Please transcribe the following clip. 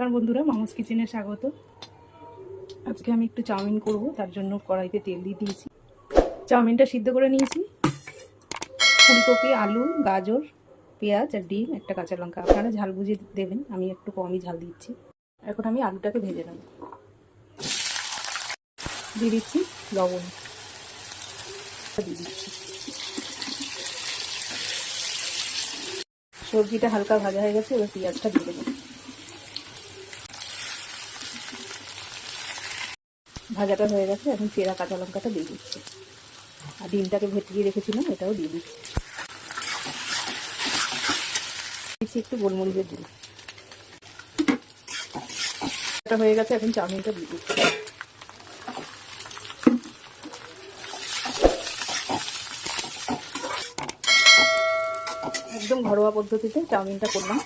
নমস্কার বন্ধুরা, মামাস কিচেনে স্বাগত। আজকে আমি একটু চাউমিন করব, তার জন্য কড়াইতে তেল দিয়ে দিয়েছি। চাউমিনটা সিদ্ধ করে নিয়েছি। ফুলকপি, আলু, গাজর, পেঁয়াজ আর ডিম, একটা কাঁচা লঙ্কা। আপনারা ঝাল বুঝে দেবেন, আমি একটু কমই ঝাল দিচ্ছি। এখন আমি আলুটাকে ভেজে নেব। দিয়ে দিচ্ছি লবণ, দিয়ে দিচ্ছি। সবজিটা হালকা ভাজা হয়ে গেছে, এবার পেঁয়াজটা দিয়ে দেবো। ভাজাটা হয়ে গেছে, এখন চেরা কাঁচা লঙ্কাটা দিয়ে দিচ্ছি। আর ডিমটাকে ভেটিয়ে রেখেছিলাম, এটাও দিয়ে দিচ্ছি। দিচ্ছি একটু গোলমরিচের গুঁড়ো। এটা হয়ে গেছে, এখন চাউমিনটা দিয়ে দিচ্ছি। একদম ঘরোয়া পদ্ধতিতে চাউমিনটা করলাম।